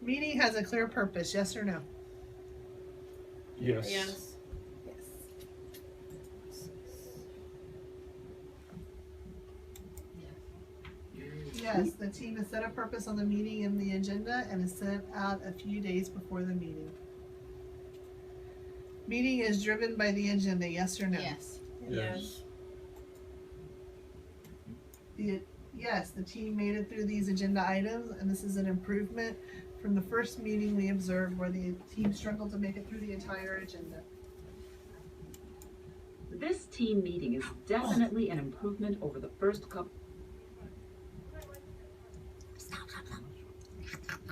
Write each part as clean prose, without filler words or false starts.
Meeting has a clear purpose, yes or no? Yes. Yes. Yes, the team has set a purpose on the meeting and the agenda and is sent out a few days before the meeting. Meeting is driven by the agenda, yes or no? Yes. Yes. Yes, the team made it through these agenda items, and this is an improvement from the first meeting we observed where the team struggled to make it through the entire agenda. This team meeting is definitely an improvement over the first couple.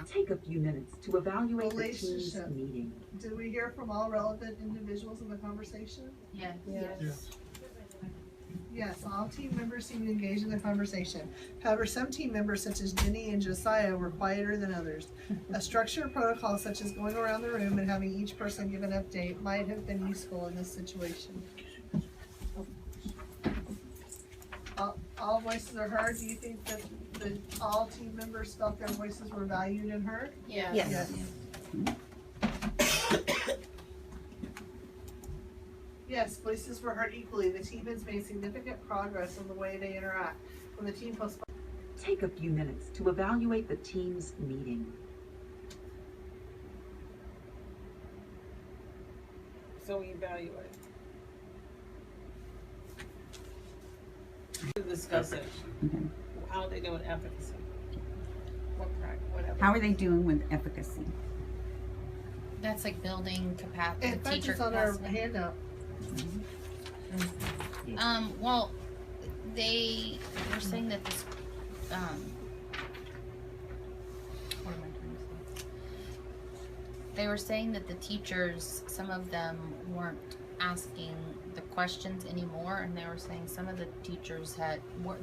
Take a few minutes to evaluate the team's Relationship. meeting. Did we hear from all relevant individuals in the conversation? Yes. Yes. Yes, all team members seem to engage in the conversation. However, some team members, such as Jenny and Josiah, were quieter than others. A structured protocol, such as going around the room and having each person give an update, might have been useful in this situation. All voices are heard. Do you think that all team members felt their voices were valued and heard? Yes. Yes. Yes, voices were heard equally. The team has made significant progress in the way they interact. When the team postponed. Take a few minutes to evaluate the team's meeting. So we evaluate. To discuss it. Okay. How are they doing efficacy? Whatever. How are they doing with efficacy? That's like building capacity, In fact, teacher it's on our capacity. handout. Well, they were saying that this, what am I trying to say? They were saying that the teachers, some of them weren't asking the questions anymore, and they were saying some of the teachers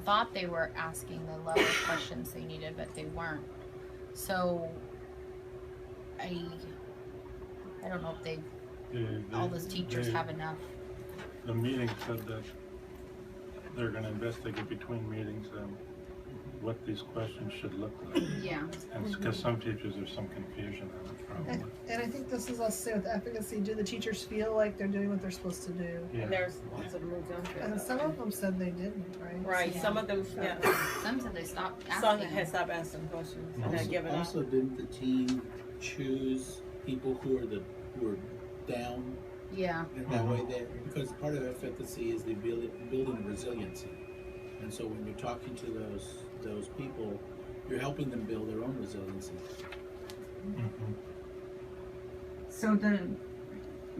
thought they were asking the level of questions they needed, but they weren't. So, I don't know if all those teachers have enough. The meeting said that they're going to investigate between meetings what these questions should look like. Yeah. And because some teachers, there's some confusion on it probably. And I think this is also with efficacy. Do the teachers feel like they're doing what they're supposed to do? Yeah. And there's lots of them who don't feel And that some way. of them said they didn't, right? Right. Yeah. Some of them, yeah. Some said they stopped Some asking. had stopped asking questions and had Also, given up. also, didn't the team choose people who are down Yeah. in that way there? Because part of efficacy is the building resiliency. And so when you're talking to those people, you're helping them build their own resiliency. Mhm. So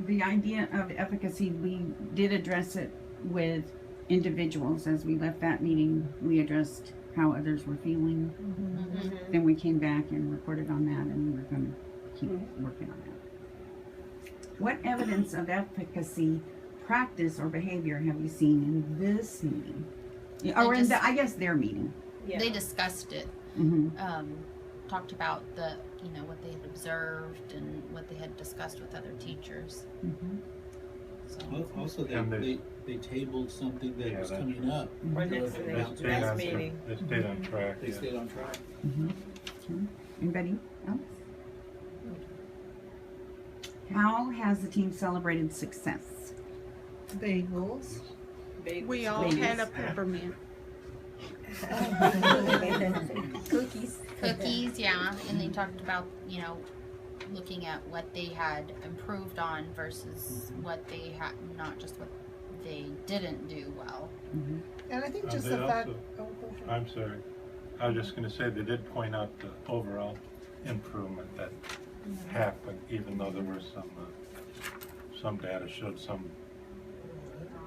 the idea of efficacy, we did address it with individuals. As we left that meeting, we addressed how others were feeling. Mm-hmm. Then we came back and reported on that, and we're going to keep working on that. What evidence of efficacy, practice, or behavior have you seen in this meeting? Or in I guess their meeting. Yeah. They discussed it. Mm-hmm. Talked about what they had observed and what they had discussed with other teachers. Mm-hmm. So Also, And they tabled something that was that's coming up. Right next to They the stayed next on meeting. They stayed on track. They Yeah. stayed on track. Mm-hmm. Okay. Anybody else? How has the team celebrated success? Bagels. We all Ladies. had a peppermint. cookies, yeah. And they talked about looking at what they had improved on versus what they had, not just what they didn't do well. Mm-hmm. And I think And just they the fact. also- Oh, go ahead. I'm sorry. I was just going to say they did point out the overall improvement that happened, even though there were some data showed some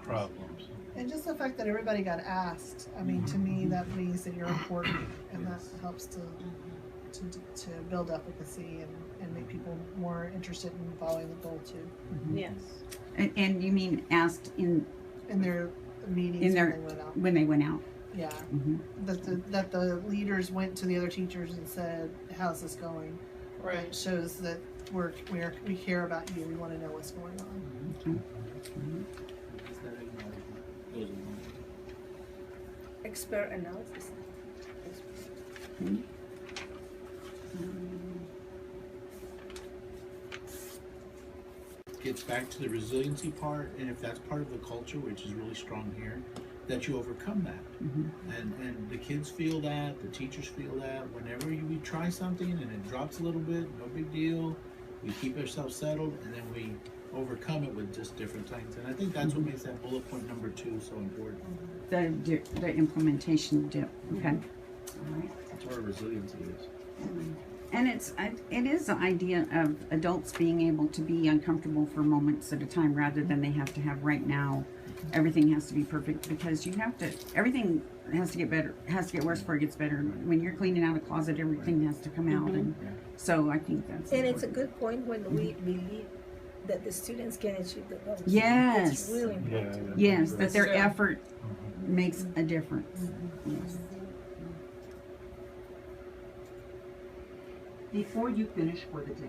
problems. And just the fact that everybody got asked. I mean, to me, that means that you're important, and that helps to build efficacy and make people more interested in following the goal too. Mm-hmm. Yes. And you mean asked in their meetings In their- when they went out. when they went out? Yeah, Mm-hmm. that the leaders went to the other teachers and said, "How's this going?" Right. It shows that we care about you. We want to know what's going on. Okay. Is that acknowledgement? Goes along. Expert analysis. Okay. back to the resiliency part, and if that's part of the culture, which is really strong here, that you overcome that. And the kids feel that, the teachers feel that. Whenever we try something and it drops a little bit, no big deal. We keep ourselves settled, and then we overcome it with just different things. And I think that's what makes that bullet point number 2 so important. The implementation dip. Okay. All right. That's where resiliency is. And it is the idea of adults being able to be uncomfortable for moments at a time rather than they have to have right now. Everything has to be perfect because everything has to get better, has to get worse before it gets better. When you're cleaning out a closet, everything has to come out. And so I think that's And it's a important. good point when we believe that the students can achieve the goals. Yes. It's really important. Yes, that That's their true. effort makes a difference. Yes. Before you finish for the day,